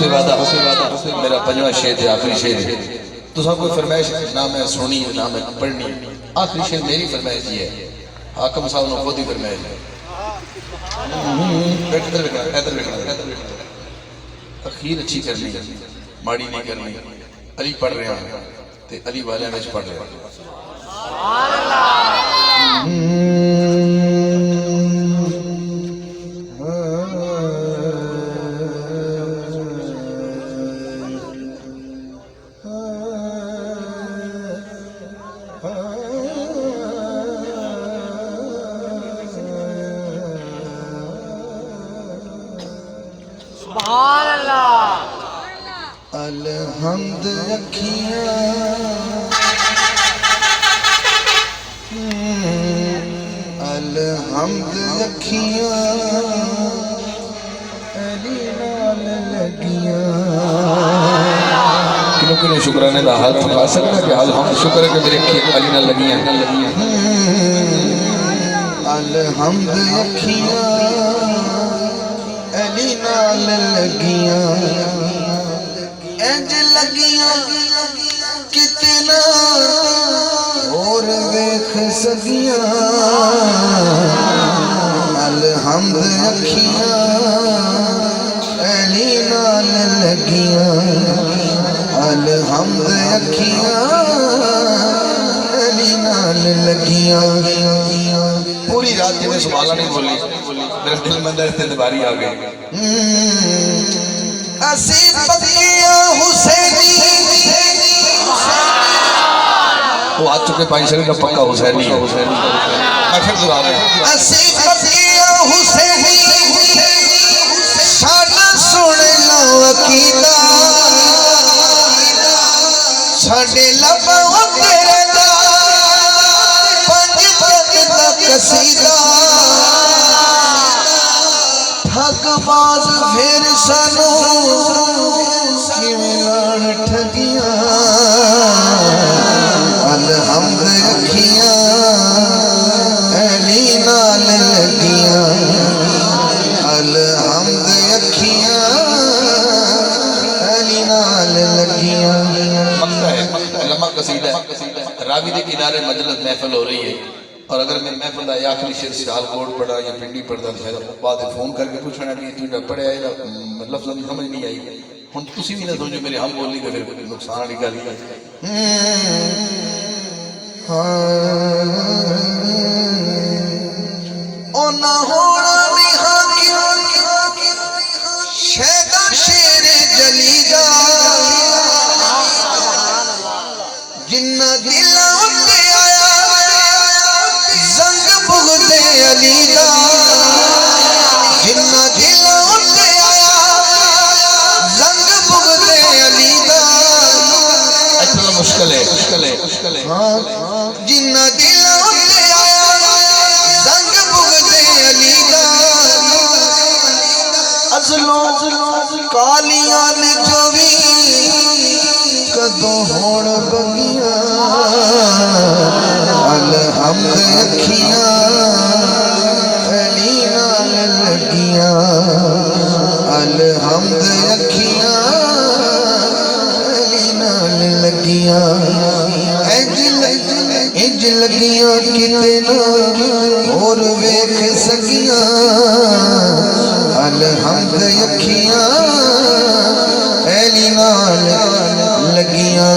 वादा मेरा पंजवा शेर है, आखिरी शेर है। तुसा कोई फरमाइश ना मैं सुनी ना मैं पढ़नी, आखिरी शेर मेरी फरमाइश ही है। हाकम साहब ने खुद ही फरमाइश है। अखीर अच्छी करनी, माड़ी नहीं करनी। अली पढ़ रहे हैं ते अली वाले में पढ़ रहे हैं। अलहम्द अखियाँ अलहम्द अखियाँ अली नाल लगियाँ। किनो किनो शुक्राने दा हाल फका सकना कि अलहम्द शुक्र है कि मेरे अली नाल लगियाँ। अलहम्द अखियाँ अली नाल लगियाँ, इंज लगियां कितना और वेख सकियां। अलहम्द अखियां अली नाल लगियां, अलहम्द अखियां अली नाल लगियां। पूरी रात जिन्हें सुभाला नहीं बोली, मेरे दिल में अंदर से बारी आ गई। असी पक्कियां हुसैनी, वो आ चुके पाई शरीफ का पक्का हुसैनी है। मैं फिर दोहरा रहा हूं। असी पक्कियां हुसैनी साडा सुन लो अकीदा, साडे लबां तेरे दा पंज तक दा कसीदा। ठगबाज फिर सानू किवें लाण ठगियां। अलहम्द अखियां अली नाल लगियां, अलहम्द अखियां अली नाल लगियां। मक्का है, लम्हा कसीदा है। रावी के किनारे मजलिस महफिल हो रही है, और अगर मैं महफिल का आखिरी शेर सियालकोट पढ़ा या पिंडी पढ़ता तो शायद बाद फोन करके पूछना कि तू पढ़िया मतलब समझ नहीं आई। हम तुम भी ना समझो मेरे हम बोली तो फिर नुकसान वाली गल है। जिन्ना दिल अली दा, जिन्ना दिल उत्ते आया जंग बुगदे अली दा। इतना मुश्किल है हाँ। जिन्ना दिल उत्ते आया जंग बुगदे अली दा। अज़लों कालियां ने जो भी कदों होण बगियां। अलहम्द अखियां अली नाल लगियां, अलहम्द अखियां अली नाल लगियां। इंज लगियां कितना और वेख सकियां। अलहम्द अखियां अली नाल लगियां।